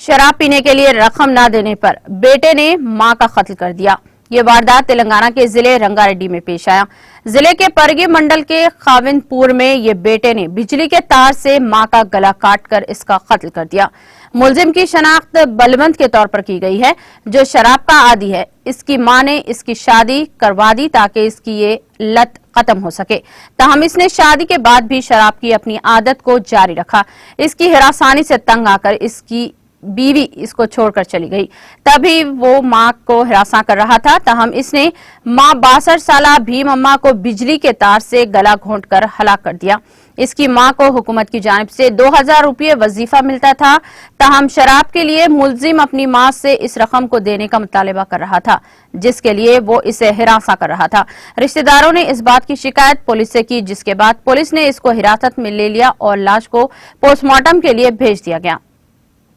शराब पीने के लिए रकम न देने पर बेटे ने मां का कत्ल कर दिया। ये वारदात तेलंगाना के जिले रंगारेड्डी में पेश आया। जिले के परगी मंडल के खाविंदपुर में ये बेटे ने बिजली के तार से मां का गला काटकर इसका कत्ल कर दिया। मुलजिम की शनाख्त बलवंत के तौर पर की गई है, जो शराब का आदी है। इसकी मां ने इसकी शादी करवा दी ताकि इसकी ये लत खत्म हो सके। ताहम इसने शादी के बाद भी शराब की अपनी आदत को जारी रखा। इसकी हिरासानी से तंग आकर इसकी बीवी इसको छोड़कर चली गई। तभी वो मां को हिरासा कर रहा था। ताहम इसने मां 62 साला भीम अम्मा को बिजली के तार से गला घोंटकर हलाक कर दिया। इसकी मां को हुकूमत की जानिब से 2000 रुपये वजीफा मिलता था। ताहम शराब के लिए मुलजिम अपनी मां से इस रकम को देने का मुतालिबा कर रहा था, जिसके लिए वो इसे हिरासा कर रहा था। रिश्तेदारों ने इस बात की शिकायत पुलिस से की, जिसके बाद पुलिस ने इसको हिरासत में ले लिया और लाश को पोस्टमार्टम के लिए भेज दिया गया।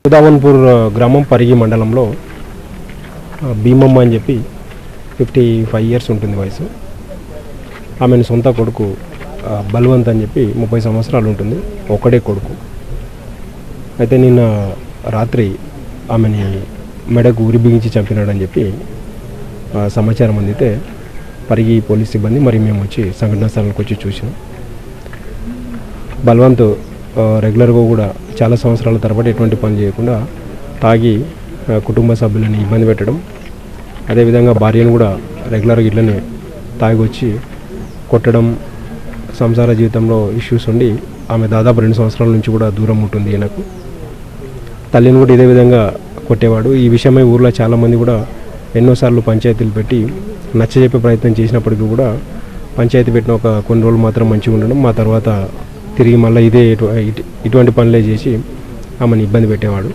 ఉదావన్పూర్ గ్రామం పరిగి మండలంలో భీమమ్మ అని చెప్పి 55 ఇయర్స్ ఉంటుంది వయసు. ఆమెను సొంత కొడుకు బల్వంత్ అని చెప్పి 30 సంవత్సరాలు ఉంటుంది, ఒకడే కొడుకు. అయితే నిన్న రాత్రి ఆమెని మెడకు ఉరి బిగించి చంపినాడని చెప్పి సమాచారం అందితే పరిగి పోలీస్ సిబ్బంది మరి మేము వచ్చి సంఘటనా స్థలానికి వచ్చి చూసాం. బల్వంత్ రెగ్యులర్గా కూడా చాలా సంవత్సరాల తరబడి ఎటువంటి పని చేయకుండా తాగి కుటుంబ సభ్యులని ఇబ్బంది పెట్టడం, అదేవిధంగా భార్యను కూడా రెగ్యులర్గా ఇట్లనే తాగి వచ్చి కొట్టడం, సంసార జీవితంలో ఇష్యూస్ ఉండి ఆమె దాదాపు 2 సంవత్సరాల నుంచి కూడా దూరం ఉంటుంది. ఈయనకు తల్లిని కూడా ఇదే విధంగా కొట్టేవాడు. ఈ విషయమై ఊర్లో చాలామంది కూడా ఎన్నోసార్లు పంచాయతీలు పెట్టి నచ్చజెప్పే ప్రయత్నం చేసినప్పటికీ కూడా పంచాయతీ పెట్టిన ఒక కొన్ని రోజులు మాత్రం మంచిగా ఉండడం, మా తర్వాత తిరిగి మళ్ళీ ఇదే ఇటువంటి పనులే చేసి ఆమెను ఇబ్బంది పెట్టేవాడు.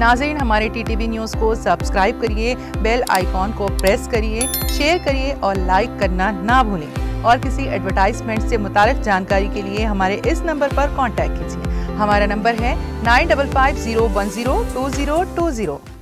नाज़रीन, हमारे टीटीवी न्यूज़ को सब्सक्राइब करिए, बेल आइकॉन को प्रेस करिए, शेयर करिए और लाइक करना ना भूलें। और किसी एडवर्टाइजमेंट से मुताल्लिक़ जानकारी के लिए हमारे इस नंबर पर कांटेक्ट कीजिए। हमारा नंबर है 9550102020।